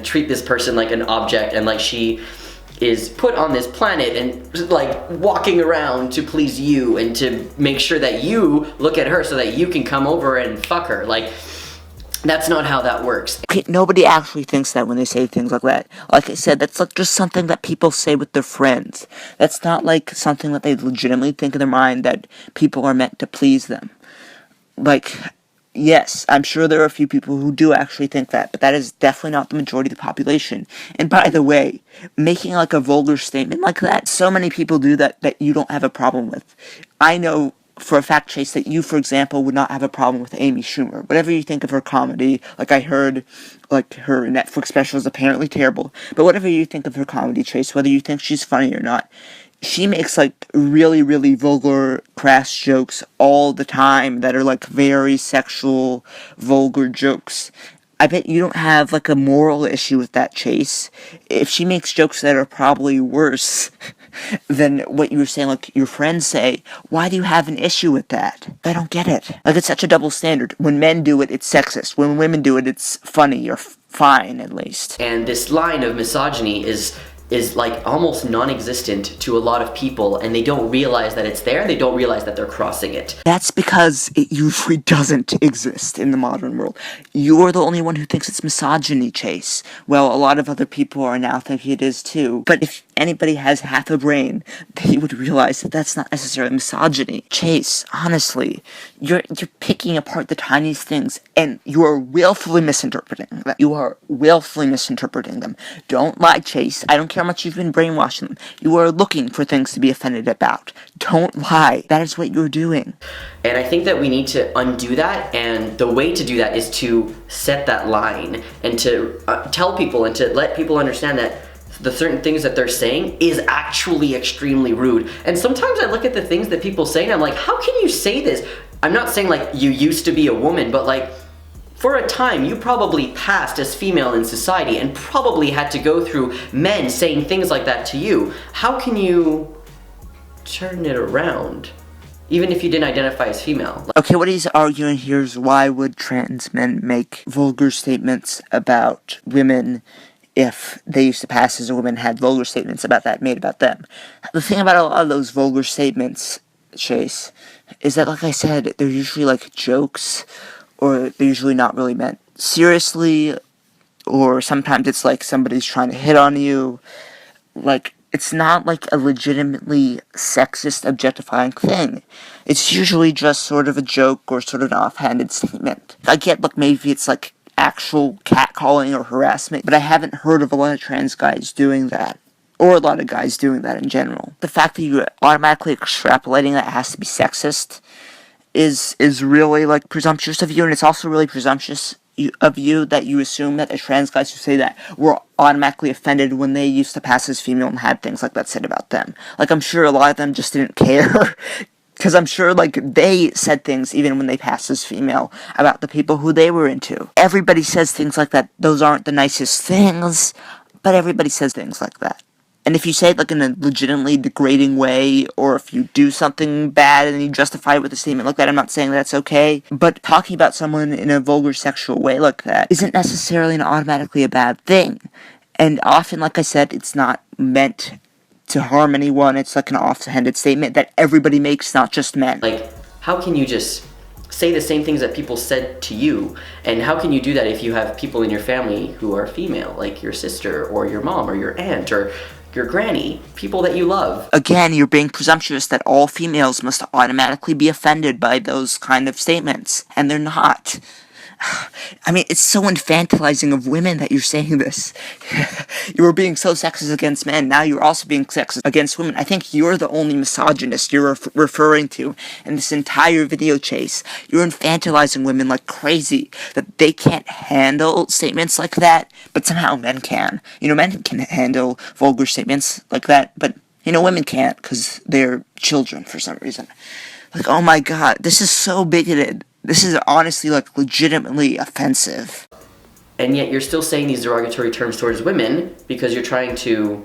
treat this person like an object, and like she is put on this planet and like walking around to please you and to make sure that you look at her so that you can come over and fuck her. Like, that's not how that works. Okay, nobody actually thinks that when they say things like that. Like I said, that's like just something that people say with their friends. That's not like something that they legitimately think in their mind that people are meant to please them. Like, yes, I'm sure there are a few people who do actually think that, but that is definitely not the majority of the population. And by the way, making like a vulgar statement like that, so many people do that you don't have a problem with. I know for a fact, Chase, that you, for example, would not have a problem with Amy Schumer. Whatever you think of her comedy, like I heard, like her Netflix special is apparently terrible, but whatever you think of her comedy, Chase, whether you think she's funny or not, she makes like really, really vulgar, crass jokes all the time that are like very sexual, vulgar jokes. I bet you don't have like a moral issue with that, Chase. If she makes jokes that are probably worse than what you were saying, like your friends say, why do you have an issue with that? I don't get it. Like, it's such a double standard. When men do it, it's sexist. When women do it, it's funny or fine, at least. And this line of misogyny is like almost non-existent to a lot of people, and they don't realize that it's there, they don't realize that they're crossing it. That's because it usually doesn't exist in the modern world. You're the only one who thinks it's misogyny, Chase. Well, a lot of other people are now thinking it is too. But if anybody has half a brain, they would realize that that's not necessarily misogyny. Chase, honestly, you're picking apart the tiniest things, and you are willfully misinterpreting them. You are willfully misinterpreting them. Don't lie, Chase. I don't care how much you've been brainwashing them. You are looking for things to be offended about. Don't lie. That is what you're doing. And I think that we need to undo that, and the way to do that is to set that line and to tell people and to let people understand that the certain things that they're saying is actually extremely rude. And sometimes I look at the things that people say and I'm like, how can you say this? I'm not saying like you used to be a woman, but like for a time you probably passed as female in society and probably had to go through men saying things like that to you. How can you turn it around? Even if you didn't identify as female. Okay, what he's arguing here is, why would trans men make vulgar statements about women if they used to pass as a woman, had vulgar statements about that made about them? The thing about a lot of those vulgar statements, Chase, is that, like I said, they're usually like jokes, or they're usually not really meant seriously, or sometimes it's like somebody's trying to hit on you. Like, it's not like a legitimately sexist, objectifying thing. It's usually just sort of a joke or sort of an offhanded statement. I get, look, maybe it's like actual catcalling or harassment, but I haven't heard of a lot of trans guys doing that, or a lot of guys doing that in general. The fact that you're automatically extrapolating that it has to be sexist is really like presumptuous of you, and it's also really presumptuous of you that you assume that the trans guys who say that were automatically offended when they used to pass as female and had things like that said about them. Like, I'm sure a lot of them just didn't care. Because I'm sure, like, they said things, even when they passed as female, about the people who they were into. Everybody says things like that. Those aren't the nicest things, but everybody says things like that. And if you say it, like, in a legitimately degrading way, or if you do something bad and you justify it with a statement like that, I'm not saying that's okay. But talking about someone in a vulgar sexual way like that isn't necessarily and automatically a bad thing. And often, like I said, it's not meant to harm anyone. It's like an offhanded statement that everybody makes, not just men. Like, how can you just say the same things that people said to you? And how can you do that if you have people in your family who are female, like your sister or your mom or your aunt or your granny, people that you love? Again, you're being presumptuous that all females must automatically be offended by those kind of statements, and they're not. I mean, it's so infantilizing of women that you're saying this. You were being so sexist against men, now you're also being sexist against women. I think you're the only misogynist you're referring to in this entire video, Chase. You're infantilizing women like crazy, that they can't handle statements like that, but somehow men can. You know, men can handle vulgar statements like that, but, you know, women can't, because they're children for some reason. Like, oh my god, this is so bigoted. This is honestly, like, legitimately offensive. And yet you're still saying these derogatory terms towards women because you're trying to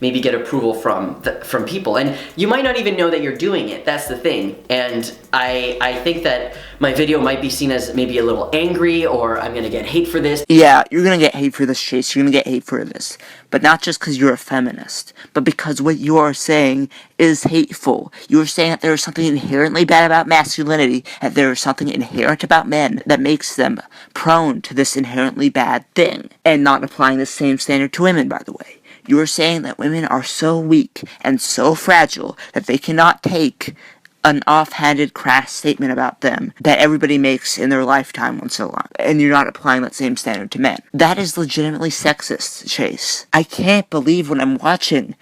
maybe get approval from people. And you might not even know that you're doing it. That's the thing. And I think that my video might be seen as maybe a little angry, or I'm gonna get hate for this. Yeah, you're gonna get hate for this, Chase. You're gonna get hate for this. But not just because you're a feminist, but because what you are saying is hateful. You're saying that there is something inherently bad about masculinity, that there is something inherent about men that makes them prone to this inherently bad thing, and not applying the same standard to women, by the way. You are saying that women are so weak and so fragile that they cannot take an offhanded, crass statement about them that everybody makes in their lifetime once in a while, and you're not applying that same standard to men. That is legitimately sexist, Chase. I can't believe when I'm watching,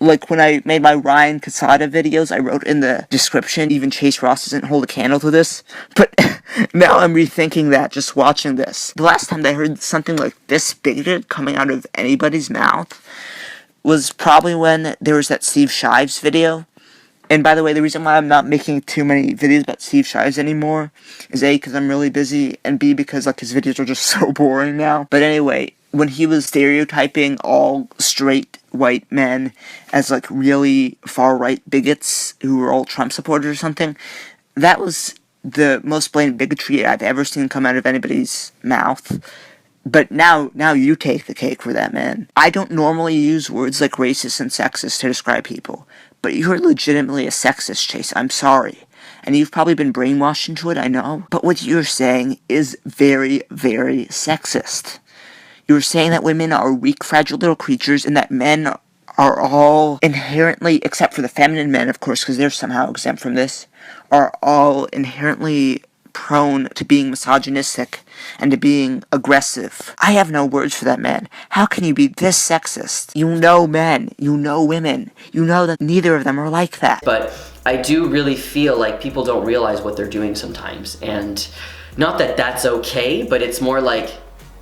like when I made my Ryan Casada videos, I wrote in the description, even Chase Ross doesn't hold a candle to this, but now I'm rethinking that just watching this. The last time that I heard something like this bigoted coming out of anybody's mouth was probably when there was that Steve Shives video. And by the way, the reason why I'm not making too many videos about Steve Shives anymore is A, because I'm really busy, and B, because like his videos are just so boring now. But anyway, when he was stereotyping all straight white men as like really far-right bigots who were all Trump supporters or something, that was the most blatant bigotry I've ever seen come out of anybody's mouth. But now you take the cake for that, man. I don't normally use words like racist and sexist to describe people, but you're legitimately a sexist, Chase. I'm sorry. And you've probably been brainwashed into it, I know. But what you're saying is very, very sexist. You're saying that women are weak, fragile little creatures, and that men are all inherently, except for the feminine men, of course, because they're somehow exempt from this, are all inherently prone to being misogynistic and to being aggressive. I have no words for that, man. How can you be this sexist? You know men, you know women, you know that neither of them are like that. But I do really feel like people don't realize what they're doing sometimes, and not that that's okay, but it's more like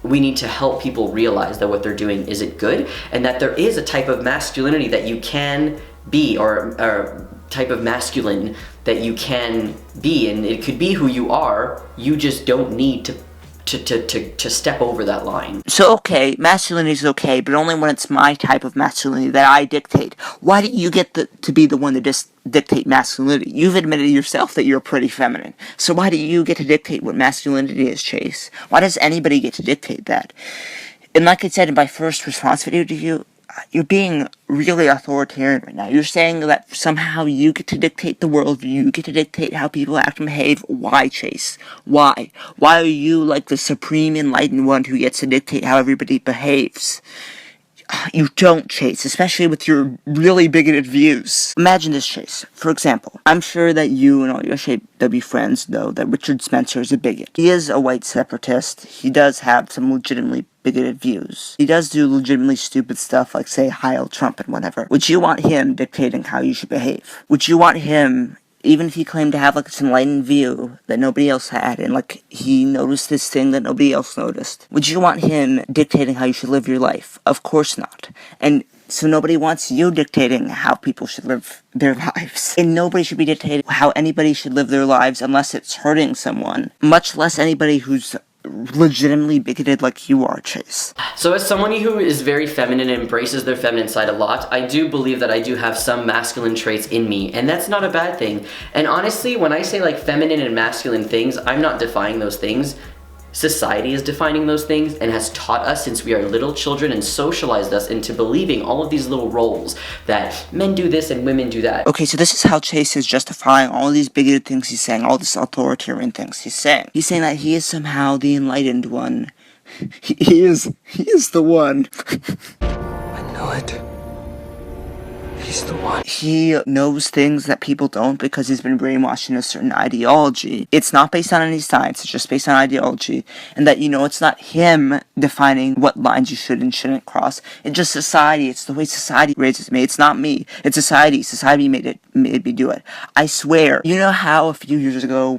we need to help people realize that what they're doing isn't good, and that there is a type of masculinity that you can be, or type of masculine that you can be, and it could be who you are. You just don't need to step over that line. So okay, masculinity is okay, but only when it's my type of masculinity that I dictate. Why do you get to be the one to dictate masculinity? You've admitted yourself that you're pretty feminine. So why do you get to dictate what masculinity is, Chase? Why does anybody get to dictate that? And like I said in my first response video to you, you're being really authoritarian right now. You're saying that somehow you get to dictate the world, you get to dictate how people act and behave. Why, Chase? Why? Why are you like the supreme enlightened one who gets to dictate how everybody behaves? You don't, Chase, especially with your really bigoted views. Imagine this, Chase. For example, I'm sure that you and all your SJW friends know that Richard Spencer is a bigot. He is a white separatist. He does have some legitimately bigoted views. He does do legitimately stupid stuff like, say, Heil Trump and whatever. Would you want him dictating how you should behave? Would you want him, even if he claimed to have like this enlightened view that nobody else had, and like he noticed this thing that nobody else noticed, would you want him dictating how you should live your life? Of course not. And so nobody wants you dictating how people should live their lives. And nobody should be dictating how anybody should live their lives unless it's hurting someone, much less anybody who's legitimately bigoted like you are, Chase. So as someone who is very feminine and embraces their feminine side a lot, I do believe that I do have some masculine traits in me, and that's not a bad thing. And honestly, when I say like feminine and masculine things, I'm not defying those things. Society is defining those things and has taught us since we are little children and socialized us into believing all of these little roles that men do this and women do that. Okay, so this is how Chase is justifying all these bigoted things he's saying, all these authoritarian things he's saying. He's saying that he is somehow the enlightened one. He is the one. I know it. He's the one. He knows things that people don't because he's been brainwashed in a certain ideology. It's not based on any science, it's just based on ideology. And that, it's not him defining what lines you should and shouldn't cross. It's just society. It's the way society raises me. It's not me. It's society. Society made me do it. I swear. You know how a few years ago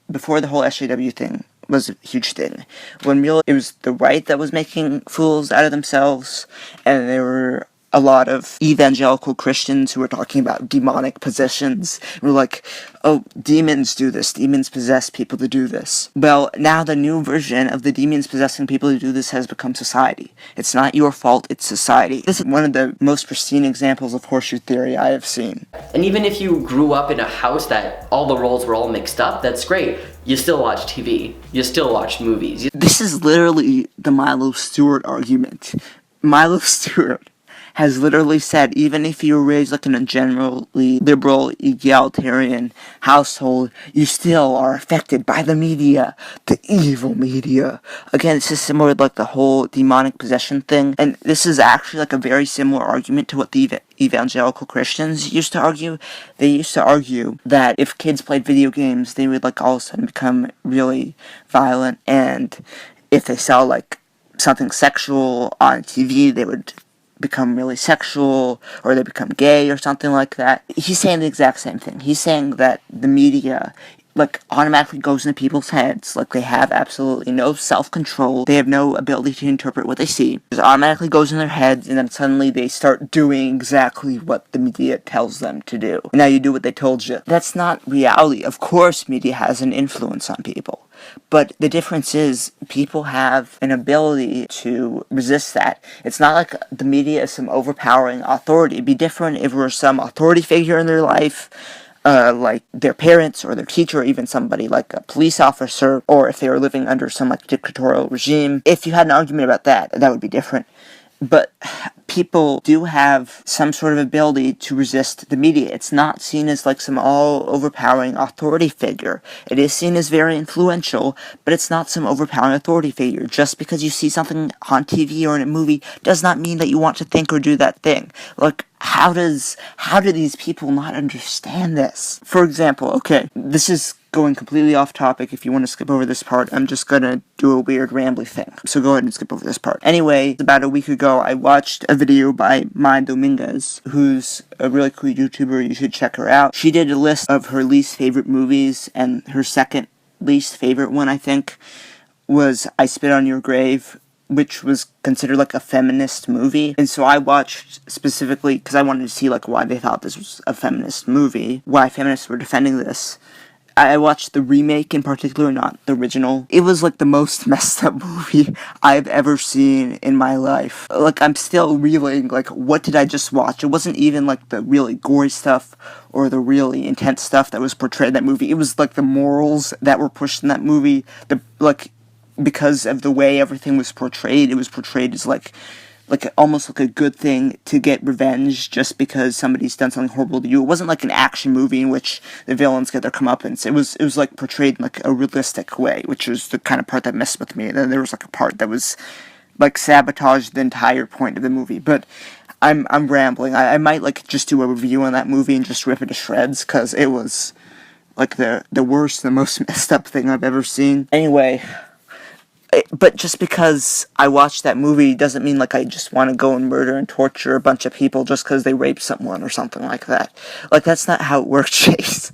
before the whole SJW thing was a huge thing, when it was the right that was making fools out of themselves, and they were a lot of evangelical Christians who were talking about demonic possessions. We're like, oh, demons do this. Demons possess people to do this. Well, now the new version of the demons possessing people to do this has become society. It's not your fault, it's society. This is one of the most pristine examples of horseshoe theory I have seen. And even if you grew up in a house that all the roles were all mixed up, that's great. You still watch TV. You still watch movies. This is literally the Milo Stewart argument. Milo Stewart has literally said, even if you were raised like in a generally liberal, egalitarian household, you still are affected by the media, the evil media. Again, this is similar to like the whole demonic possession thing, and this is actually like a very similar argument to what the evangelical Christians used to argue. They used to argue that if kids played video games, they would like all of a sudden become really violent, and if they saw like something sexual on TV, they would become really sexual, or they become gay or something like that. He's saying the exact same thing. He's saying that the media like automatically goes into people's heads, like they have absolutely no self-control, they have no ability to interpret what they see. It automatically goes in their heads, and then suddenly they start doing exactly what the media tells them to do. And now you do what they told you. That's not reality. Of course media has an influence on people. But the difference is, people have an ability to resist that. It's not like the media is some overpowering authority. It'd be different if it were some authority figure in their life, like their parents or their teacher, or even somebody like a police officer, or if they were living under some like dictatorial regime. If you had an argument about that, that would be different. But people do have some sort of ability to resist the media. It's not seen as like some all-overpowering authority figure. It is seen as very influential, but it's not some overpowering authority figure. Just because you see something on TV or in a movie does not mean that you want to think or do that thing. Like, how do these people not understand this? For example, okay, this is going completely off topic. If you want to skip over this part, I'm just gonna do a weird rambly thing. So go ahead and skip over this part. Anyway, about a week ago, I watched a video by Mai Dominguez, who's a really cool YouTuber. You should check her out. She did a list of her least favorite movies, and her second least favorite one, I think, was I Spit on Your Grave, which was considered like a feminist movie. And so I watched specifically because I wanted to see like why they thought this was a feminist movie, why feminists were defending this. I watched the remake in particular, not the original. It was like the most messed up movie I've ever seen in my life. Like, I'm still reeling, like, what did I just watch? It wasn't even like the really gory stuff or the really intense stuff that was portrayed in that movie. It was like the morals that were pushed in that movie, because of the way everything was portrayed. It was portrayed as like almost like a good thing to get revenge just because somebody's done something horrible to you. It wasn't like an action movie in which the villains get their comeuppance. It was like portrayed in like a realistic way, which was the kind of part that messed with me. And then there was like a part that was like sabotaged the entire point of the movie. But I'm rambling. I might like just do a review on that movie and just rip it to shreds, because it was like the worst, the most messed up thing I've ever seen. Anyway, but just because I watched that movie doesn't mean like I just want to go and murder and torture a bunch of people just because they raped someone or something like that. Like, that's not how it works, Chase.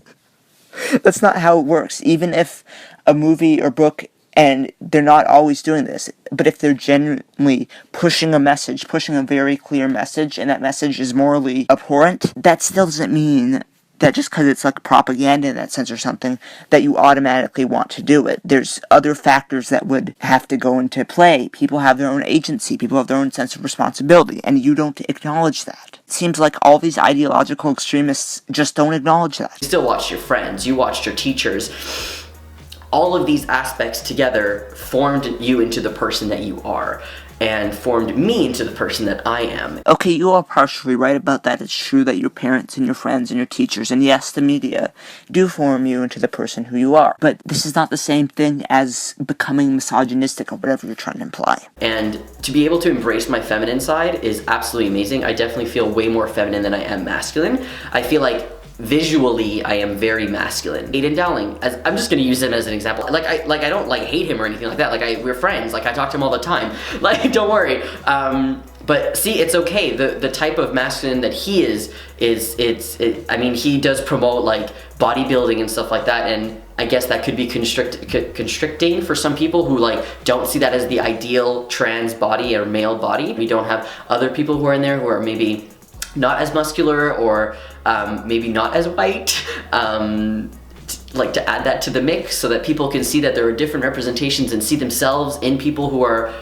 That's not how it works. Even if a movie or book, and they're not always doing this, but if they're genuinely pushing a message, pushing a very clear message, and that message is morally abhorrent, that still doesn't mean that just because it's like propaganda in that sense or something, that you automatically want to do it. There's other factors that would have to go into play. People have their own agency, people have their own sense of responsibility, and you don't acknowledge that. It seems like all these ideological extremists just don't acknowledge that. You still watched your friends, you watched your teachers. All of these aspects together formed you into the person that you are, and formed me into the person that I am. Okay, you are partially right about that. It's true that your parents and your friends and your teachers, and yes, the media, do form you into the person who you are. But this is not the same thing as becoming misogynistic or whatever you're trying to imply. And to be able to embrace my feminine side is absolutely amazing. I definitely feel way more feminine than I am masculine. I feel like visually I am very masculine. Aiden Dowling, I'm just gonna use him as an example. I don't like hate him or anything like that. We're friends. I talk to him all the time. Don't worry. But see, it's okay. The type of masculine that he is I mean, he does promote like bodybuilding and stuff like that, and I guess that could be constricting for some people who like don't see that as the ideal trans body or male body. We don't have other people who are in there who are maybe not as muscular or maybe not as white. Like to add that to the mix so that people can see that there are different representations and see themselves in people who are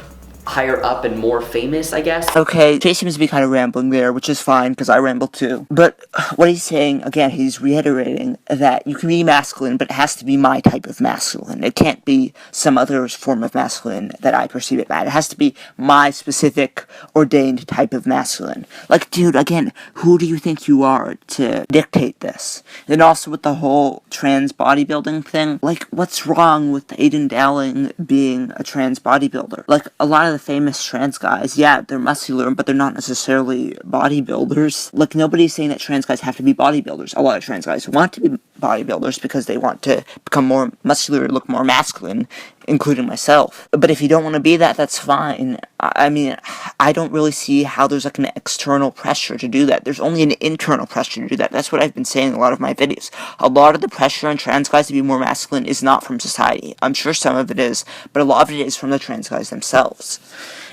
higher up and more famous, I guess. Okay, Chase seems to be kind of rambling there, which is fine, because I ramble too. But what he's saying, again, he's reiterating that you can be masculine, but it has to be my type of masculine. It can't be some other form of masculine that I perceive it as. It has to be my specific, ordained type of masculine. Like, dude, again, who do you think you are to dictate this? And also with the whole trans bodybuilding thing, like, what's wrong with Aiden Dowling being a trans bodybuilder? Like, a lot of the famous trans guys, yeah, they're muscular, but they're not necessarily bodybuilders. Like, nobody's saying that trans guys have to be bodybuilders. A lot of trans guys want to be bodybuilders because they want to become more muscular, look more masculine, including myself. But if you don't want to be that, that's fine. I mean, I don't really see how there's like an external pressure to do that. There's only an internal pressure to do that. That's what I've been saying in a lot of my videos. A lot of the pressure on trans guys to be more masculine is not from society. I'm sure some of it is, but a lot of it is from the trans guys themselves.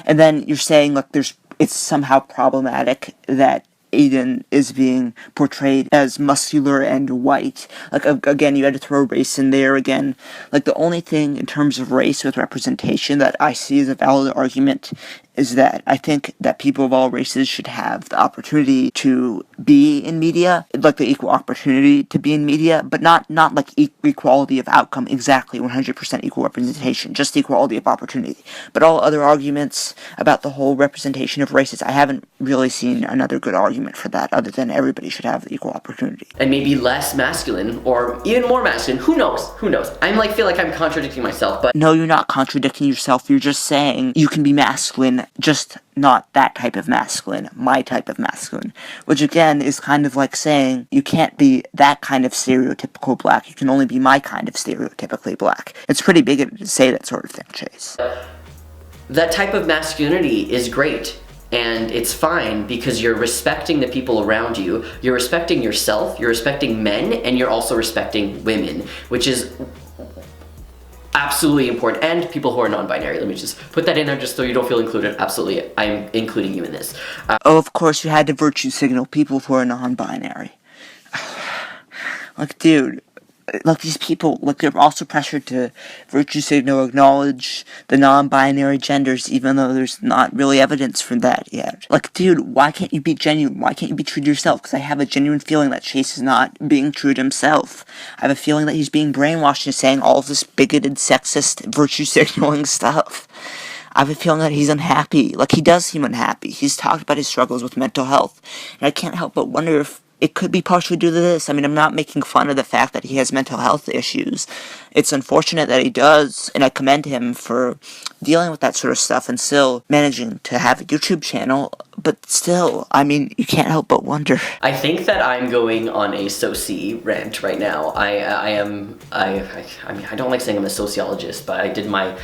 And then you're saying, like, it's somehow problematic that Aiden is being portrayed as muscular and white. Like, again, you had to throw race in there again. Like, the only thing in terms of race with representation that I see as a valid argument is that I think that people of all races should have the opportunity to be in media, like the equal opportunity to be in media, but not like equality of outcome, exactly 100% equal representation, just equality of opportunity. But all other arguments about the whole representation of races, I haven't really seen another good argument for that, other than everybody should have the equal opportunity. And maybe less masculine, or even more masculine, who knows? I'm like, feel like I'm contradicting myself, but... No, you're not contradicting yourself, you're just saying you can be masculine, just not that type of masculine, my type of masculine. Which again is kind of like saying you can't be that kind of stereotypical black, you can only be my kind of stereotypically black. It's pretty bigoted to say that sort of thing, Chase. That type of masculinity is great, and it's fine because you're respecting the people around you, you're respecting yourself, you're respecting men, and you're also respecting women, which is absolutely important, and people who are non-binary. Let me just put that in there just so you don't feel included. Absolutely, I'm including you in this. Oh, of course, you had to virtue signal people who are non-binary. Like, dude, like, these people, like, they're also pressured to virtue signal, acknowledge the non-binary genders, even though there's not really evidence for that yet. Like, dude, why can't you be genuine? Why can't you be true to yourself? Because I have a genuine feeling that Chase is not being true to himself. I have a feeling that he's being brainwashed and saying all of this bigoted, sexist, virtue signaling stuff. I have a feeling that he's unhappy. Like, he does seem unhappy. He's talked about his struggles with mental health. And I can't help but wonder if it could be partially due to this. I mean, I'm not making fun of the fact that he has mental health issues. It's unfortunate that he does, and I commend him for dealing with that sort of stuff and still managing to have a YouTube channel. But still, I mean, you can't help but wonder. I think that I'm going on a soci rant right now. I mean, I don't like saying I'm a sociologist, but I did my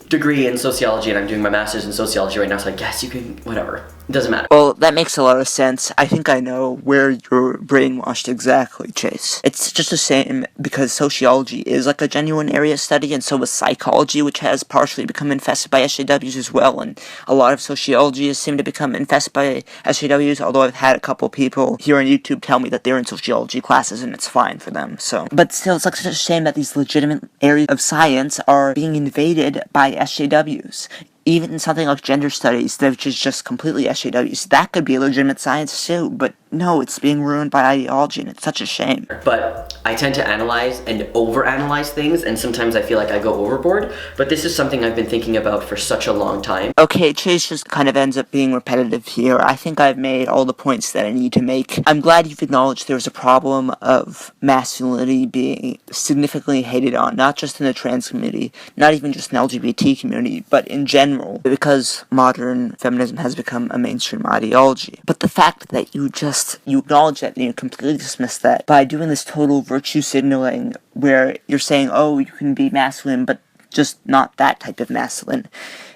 degree in sociology and I'm doing my master's in sociology right now, so I guess you can, whatever. It doesn't matter. Well, that makes a lot of sense. I think I know where you're brainwashed exactly, Chase. It's just the same because sociology is like a genuine area of study, and so is psychology, which has partially become infested by SJWs as well, and a lot of sociologists seem to become infested by SJWs, although I've had a couple people here on YouTube tell me that they're in sociology classes and it's fine for them, so. But still, it's like such a shame that these legitimate areas of science are being invaded by SJWs. Even in something like gender studies, which is just completely SJWs, that could be a legitimate science too, but no, it's being ruined by ideology, and it's such a shame. But I tend to analyze and overanalyze things, and sometimes I feel like I go overboard, but this is something I've been thinking about for such a long time. Okay, Chase just kind of ends up being repetitive here. I think I've made all the points that I need to make. I'm glad you've acknowledged there's a problem of masculinity being significantly hated on, not just in the trans community, not even just in the LGBT community, but in general, because modern feminism has become a mainstream ideology. But the fact that you acknowledge that and you completely dismiss that by doing this total virtue signaling where you're saying, oh, you can be masculine, but just not that type of masculine.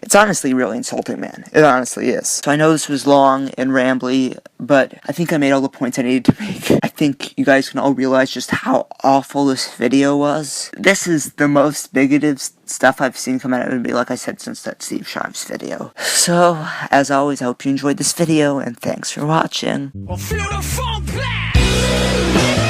It's honestly really insulting, man. It honestly is. So I know this was long and rambly, but I think I made all the points I needed to make. I think you guys can all realize just how awful this video was. This is the most bigoted stuff I've seen come out of it, like I said, since that Steve Shives video. So, as always, I hope you enjoyed this video, and thanks for watching. Well, feel the funk blast!